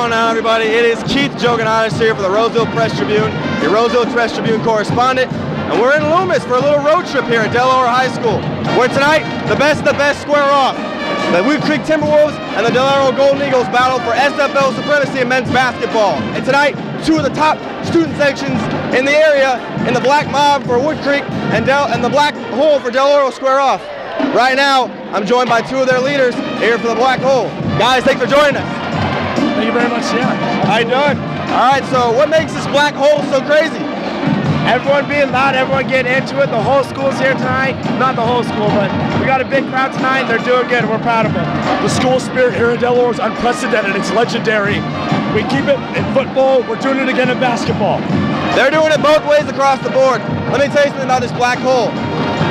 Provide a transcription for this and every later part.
on now, everybody? It is Keith Joganadis here for the Roseville Press Tribune, your Roseville Press Tribune correspondent. And we're in Loomis for a little road trip here at Del Oro High School, where tonight, the best of the best square off. The Woodcreek Timberwolves and the Del Oro Golden Eagles battle for SFL supremacy in men's basketball. And tonight, two of the top student sections in the area, in the Black Mob for Woodcreek and the Black Hole for Del Oro square off. Right now, I'm joined by two of their leaders here for the Black Hole. Guys, thanks for joining us. Thank you very much, yeah. How you doing? All right, so what makes this Black Hole so crazy? Everyone being loud, everyone getting into it. The whole school's here tonight. Not the whole school, but we got a big crowd tonight. They're doing good. We're proud of them. The school spirit here in Del Oro is unprecedented. It's legendary. We keep it in football. We're doing it again in basketball. They're doing it both ways across the board. Let me tell you something about this Black Hole.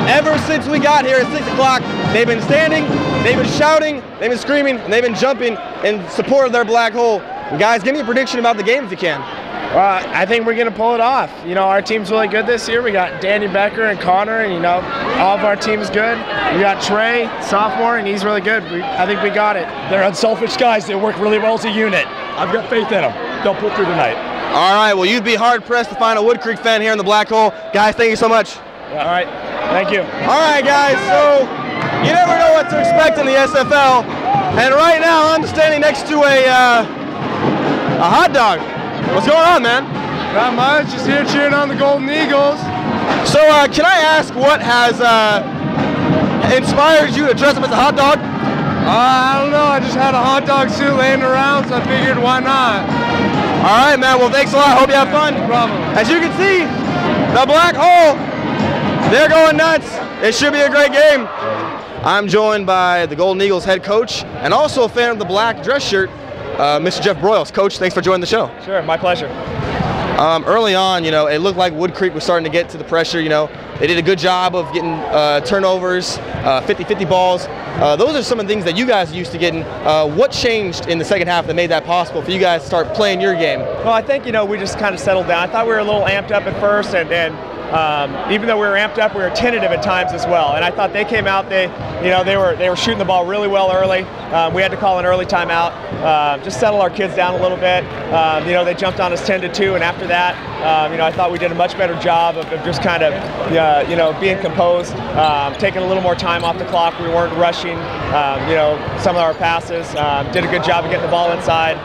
Ever since we got here at 6 o'clock, they've been standing, they've been shouting, they've been screaming, and they've been jumping in support of their Black Hole. And guys, give me a prediction about the game if you can. I think we're going to pull it off. You know, our team's really good this year. We got Danny Becker and Connor, and, you know, all of our team's good. We got Trey, sophomore, and he's really good. I think we got it. They're unselfish guys. They work really well as a unit. I've got faith in them. They'll pull through tonight. All right, well, you'd be hard-pressed to find a Woodcreek fan here in the Black Hole. Guys, thank you so much. All right, thank you. All right, guys, so you never know what to expect in the SFL, and right now I'm standing next to a hot dog. What's going on, man? Not much, just here cheering on the Golden Eagles. So can I ask what has inspired you to dress up as a hot dog? I don't know, I just had a hot dog suit laying around, so I figured why not. All right, man, well, thanks a lot. Hope you have fun. No problem. As you can see, the Black Hole, they're going nuts. It should be a great game. I'm joined by the Golden Eagles head coach and also a fan of the black dress shirt, Mr. Jeff Broyles. Coach, thanks for joining the show. Sure, my pleasure. Early on, you know, it looked like Woodcreek was starting to get to the pressure. You know, they did a good job of getting turnovers, 50-50 balls. Those are some of the things that you guys are used to getting. What changed in the second half that made that possible for you guys to start playing your game? Well, I think, you know, we just kind of settled down. I thought we were a little amped up at first, and even though we were amped up, we were tentative at times as well. And I thought they came out, they were shooting the ball really well early. We had to call an early timeout, just settle our kids down a little bit. You know, they jumped on us 10-2, and after that, you know, I thought we did a much better job of just kind of, you know, being composed, taking a little more time off the clock. We weren't rushing, you know, some of our passes. Did a good job of getting the ball inside,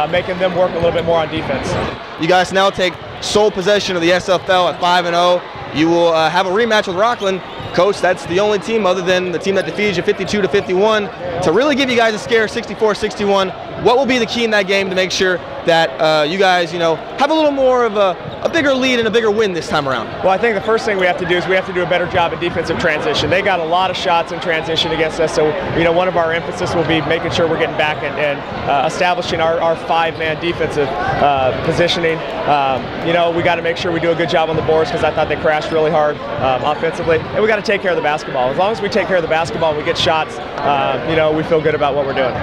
making them work a little bit more on defense. You guys now take sole possession of the SFL at 5-0. You will have a rematch with Rockland. Coach, that's the only team other than the team that defeated you 52-51 to really give you guys a scare, 64-61. What will be the key in that game to make sure that you guys, you know, have a little more of a bigger lead and a bigger win this time around? Well, I think the first thing we have to do is we have to do a better job at defensive transition. They got a lot of shots in transition against us, so, you know, one of our emphasis will be making sure we're getting back and establishing our five-man defensive positioning. You know, we got to make sure we do a good job on the boards because I thought they crashed really hard offensively, and we got to take care of the basketball. As long as we take care of the basketball and we get shots, you know, we feel good about what we're doing.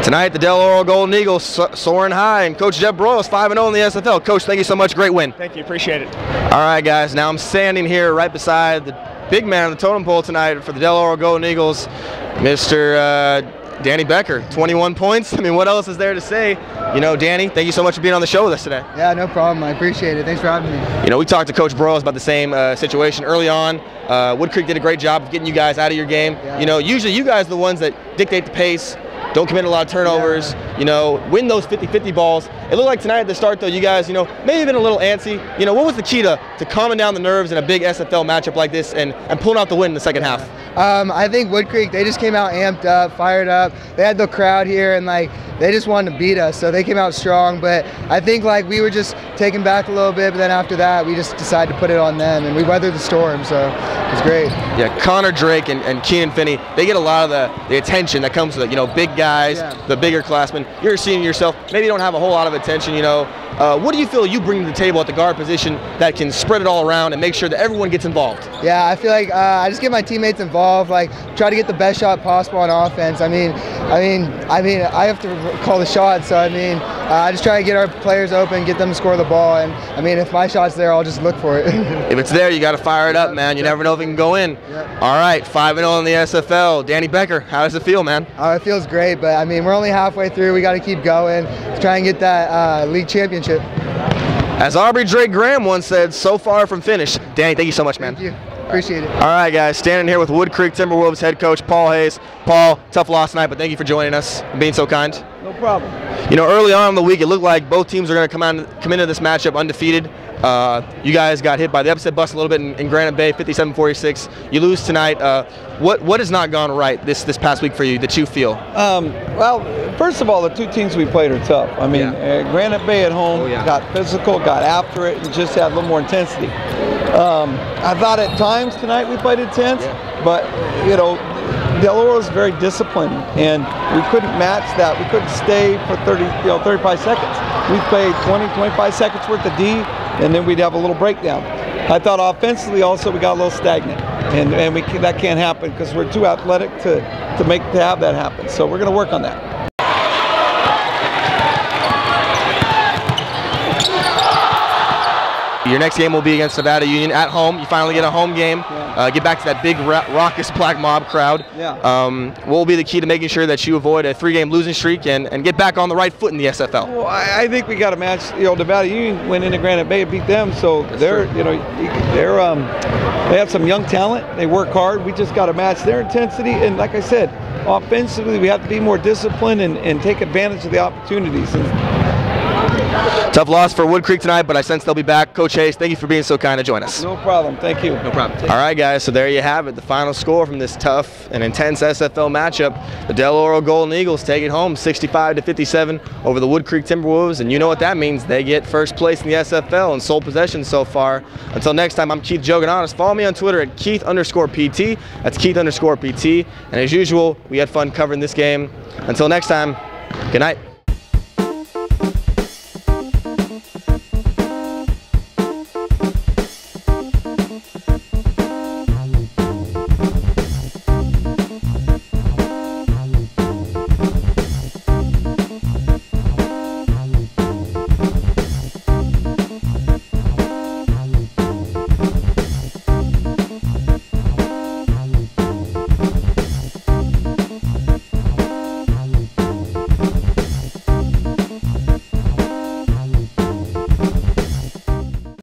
Tonight, the Del Oro Golden Eagles soaring high, and Coach Jeff Broyles 5-0 in the SFL. Coach, thank you so much. Great win. Thank you. Appreciate it. All right, guys. Now I'm standing here right beside the big man on the totem pole tonight for the Del Oro Golden Eagles, Mr. Danny Becker. 21 points. I mean, what else is there to say? You know, Danny, thank you so much for being on the show with us today. Yeah, no problem. I appreciate it. Thanks for having me. You know, we talked to Coach Broyles about the same situation early on. Woodcreek did a great job of getting you guys out of your game. Yeah. You know, usually you guys are the ones that dictate the pace, don't commit a lot of turnovers, you know, win those 50-50 balls. It looked like tonight at the start, though, you guys, you know, maybe been a little antsy. You know, what was the key to calming down the nerves in a big SFL matchup like this and pulling out the win in the second half? I think Woodcreek, they just came out amped up, fired up. They had the crowd here, and, like, they just wanted to beat us, so they came out strong. But I think, like, we were just taken back a little bit, but then after that, we just decided to put it on them, and we weathered the storm, so it was great. Yeah, Connor Drake and Keenan Finney, they get a lot of the attention that comes with it. You know, big guys, the bigger classmen. You're seeing yourself, maybe you don't have a whole lot of attention, you know, What do you feel you bring to the table at the guard position that can spread it all around and make sure that everyone gets involved? Yeah, I feel like I just get my teammates involved, like try to get the best shot possible on offense. I mean, I have to call the shots, so I just try to get our players open, get them to score the ball, and if my shot's there, I'll just look for it. If it's there, you got to fire it up, man. You never know if it can go in. Yep. All right, 5-0 in the SFL. Danny Becker, how does it feel, man? It feels great, but we're only halfway through. We got to keep going, try and get that league championship. As Aubrey Drake Graham once said, so far from finish. Danny, thank you so much, man. Thank you. Appreciate it. All right, guys, standing here with Woodcreek Timberwolves head coach Paul Hayes. Paul, tough loss tonight, but thank you for joining us and being so kind. No problem. You know, early on in the week, it looked like both teams are going to come into this matchup undefeated. You guys got hit by the upset bus a little bit in Granite Bay, 57-46. You lose tonight. What has not gone right this past week for you that you feel? Well, first of all, the two teams we played are tough. Granite Bay at home got physical, got after it, and just had a little more intensity. I thought at times tonight we played intense, but Del Oro is very disciplined, and we couldn't match that. We couldn't stay for 35 seconds. We played 20, 25 seconds worth of D, and then we'd have a little breakdown. I thought offensively also we got a little stagnant, and that can't happen because we're too athletic to have that happen. So we're going to work on that. Your next game will be against Nevada Union at home. You finally get a home game. Get back to that big raucous black mob crowd. What will be the key to making sure that you avoid a 3-game losing streak and get back on the right foot in the SFL? Well, I think we got to match. Nevada Union went into Granite Bay and beat them, so they have some young talent. They work hard. We just got to match their intensity, and like I said, offensively we have to be more disciplined and take advantage of the opportunities. Tough loss for Woodcreek tonight, but I sense they'll be back. Coach Hayes, thank you for being so kind to join us. No problem. Thank you. No problem. All right, guys, so there you have it. The final score from this tough and intense SFL matchup. The Del Oro Golden Eagles take it home 65-57 over the Woodcreek Timberwolves, and you know what that means. They get first place in the SFL and sole possession so far. Until next time, I'm Keith Jogananis. Follow me on Twitter at Keith_PT. That's Keith_PT. And as usual, we had fun covering this game. Until next time, good night.